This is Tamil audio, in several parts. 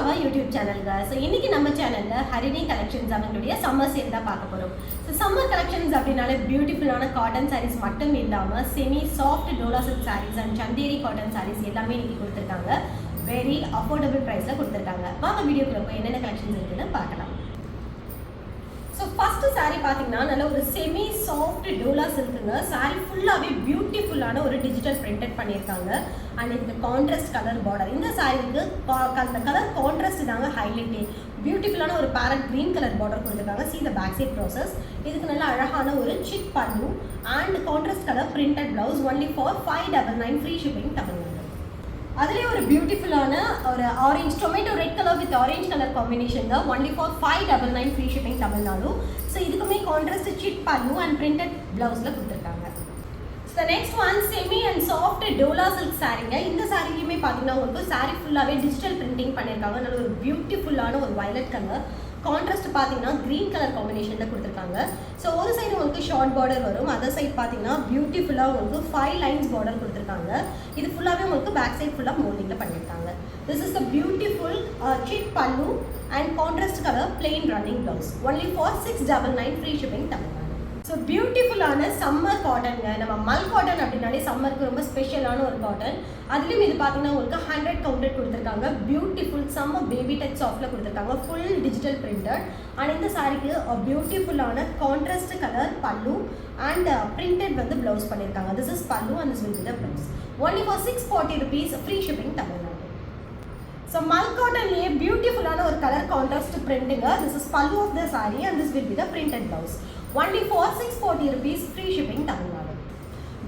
our YouTube channel guys. So இன்னைக்கு நம்ம சேனல்ல ஹரிணி கலெக்ஷன்ஸ் அவங்களுடைய சம்மர் சேல் தான் பார்க்க போறோம். So சம்மர் கலெக்ஷன்ஸ் அப்படினாலே பியூட்டிஃபுல்லான காட்டன் sarees மட்டும் இல்லாம semi soft dola silk sarees and Chanderi cotton sarees எல்லாமே இன்னைக்கு கொடுத்திருக்காங்க. வெரி அஃபோர்டபிள் பிரைஸ்ல கொடுத்திருக்காங்க. வாங்க வீடியோக்குள்ள போய் என்னென்ன கலெக்ஷன்ஸ் இருக்குன்னு பார்க்கலாம். So first saree பாத்தீங்கன்னா நல்ல ஒரு செமி சாஃப்ட் டோலா சில்க்ங்க. saree ஃபுல்லாவே பியூட்டிஃபுல்லான ஒரு டிஜிட்டல் பிரிண்டட் பண்ணிருக்காங்க. அண்ட் இந்த கான்ட்ராஸ்ட் கலர் பார்டர். இந்த சாரீக்கு அந்த கலர் கான்ட்ராஸ்ட் தாங்க ஹைலைட். பியூட்டிஃபுல்லான ஒரு பேரட் கிரீன் கலர் பார்டர் கொடுத்திருக்காங்க. see the back side process. இதுக்கு நல்ல அழகான ஒரு சிக் pallu and contrast colour printed blouse only for 599 free shipping Tamil Nadu. அதுலேயே ஒரு பியூட்டிஃபுல்லான ஒரு orange tomato red colour with orange colour combination தான் only for 599 free shipping Tamil Nadu. So இதுக்குமே கான்ட்ராஸ்ட் சிட் பல்லு அண்ட் பிரிண்டட் பிளவுஸில் கொடுத்துருக்காங்க. So next one semi and soft dola silk சாரீங்க. இந்த சாரீலையுமே பார்த்தீங்கன்னா உங்களுக்கு சாரீ ஃபுல்லாகவே டிஜிட்டல் பிரிண்டிங் பண்ணியிருக்காங்க. நல்ல ஒரு பியூட்டிஃபுல்லான ஒரு வயலட் கலர் கான்ட்ராஸ்ட் பார்த்தீங்கன்னா க்ரீன் கலர் காம்பினேஷனில் கொடுத்துருக்காங்க. ஸோ ஒரு சைடு உங்களுக்கு ஷார்ட் பார்டர் வரும், அதர் சைட் பார்த்தீங்கன்னா பியூட்டிஃபுல்லாக உங்களுக்கு 5 லைன்ஸ் பார்டர் கொடுத்துருக்காங்க. இது ஃபுல்லாகவே உங்களுக்கு பேக் சைட் ஃபுல்லாக மோல்டிங்கில் பண்ணியிருக்காங்க. திஸ் இஸ் த பியூட்டிஃபுல் சிட் pallu and contrast colour plain running blouse only for 699 free shipping Tamil Nadu. So பியூட்டிஃபுல்லான சம்மர் காட்டனுங்க. நம்ம மல் காட்டன் அப்படின்னாலே சம்மருக்கு ரொம்ப ஸ்பெஷலான ஒரு காட்டன். அதுலேயும் இது பார்த்தீங்கன்னா உங்களுக்கு 100 கவுண்டட் கொடுத்துருக்காங்க. பியூட்டிஃபுல் சம்மர் பேபி டச் சாஃப்டில் கொடுத்துருக்காங்க. ஃபுல் டிஜிட்டல் பிரிண்டட் அண்ட் இந்த சாரிக்கு பியூட்டிஃபுல்லான contrast colour pallu and printed வந்து ப்ளவுஸ் பண்ணியிருக்காங்க. This is pallu and this will be the blouse only for 640 rupees free shipping Tamil Nadu. ஸோ மல் காட்டன்லேயே பியூட்டிஃபுல்லான ஒரு கலர் கான்ட்ராஸ்ட் பிரிண்டுங்க. This is pallu of the sari and this will be the printed blouse only for 640 rupees free shipping Tamil Nadu.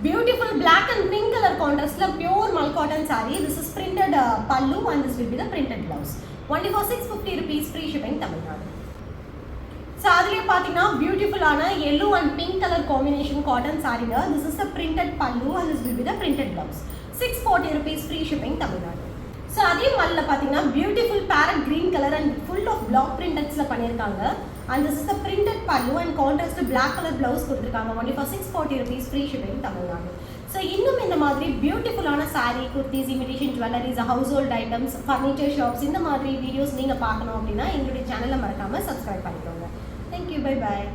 Beautiful black and pink color contrast la pure mal cotton saree. This is printed pallu and this will be the printed blouse only for 650 rupees free shipping Tamil Nadu. So adile pathina beautiful ana yellow and pink color combination cotton saree la. This is the printed pallu and this will be the printed blouse 640 rupees free shipping Tamil Nadu. So அதே மல்ல பார்த்தீங்கன்னா beautiful parrot green colour and full of black பிரிண்டட்ஸில் பண்ணியிருக்காங்க. And this is the printed pallu and contrast black colour blouse கொடுத்துருக்காங்க. Only for 640 rupees free shipping Tamil Nadu. So இன்னும் இந்த மாதிரி பியூட்டிஃபுல்லான sari, kurtis, imitation jewelleries, household items, furniture shops இந்த மாதிரி வீடியோஸ் நீங்கள் பார்க்கணும் அப்படின்னா எங்களுடைய சேனலை மறக்காமல் சப்ஸ்கிரைப் பண்ணிக்கோங்க. Thank you, bye bye.